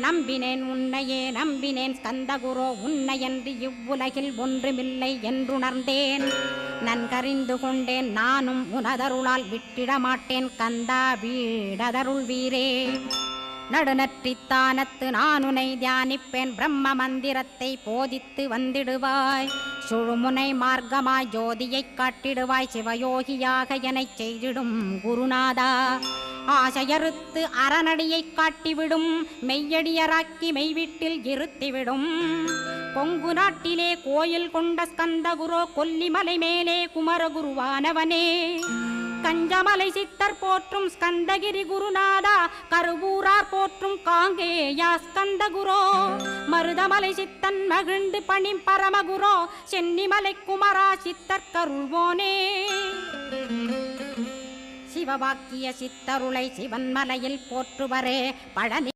நம்பினேன் உன்னையே நம்பினேன் ஸ்கந்தகுரோ உன்னையன்றி இவ்வுலகில் ஒன்றுமில்லை என்றுணர்ந்தேன். நன்கறிந்து கொண்டேன் நானும் உனதருளால் விட்டிட மாட்டேன் கந்தா வீடதருள் வீரே. நடுநற்றித்தானத்து நானுனை தியானிப்பேன் பிரம்ம மந்திரத்தை போதித்து வந்திடுவாய். சுழுமுனை மார்க்கமாய் ஜோதியைக் காட்டிடுவாய் சிவயோகியாக எனச் செய்திடும் குருநாதா. ஆசையறுத்து அறநடியைக் காட்டிவிடும் மெய்யடியராக்கி மெய்வீட்டில் இருத்திவிடும். கொங்கு நாட்டிலே கோயில் கொண்ட ஸ்கந்தகுரோ கொல்லிமலை மேலே குமரகுருவானவனே. கஞ்சமலை சித்தர் போற்றும் ஸ்கந்தகிரி குருநாதா கருவூரார் போற்றும் காங்கேயா ஸ்கந்தகுரோ. மருதமலை சித்தன் மகிழ்ந்து பணி பரமகுரோ சென்னிமலை குமரா சித்தர் கருள்வோனே. சிவவாக்கிய சித்தருளை சிவன்மலையில் போற்றுவரே பழனி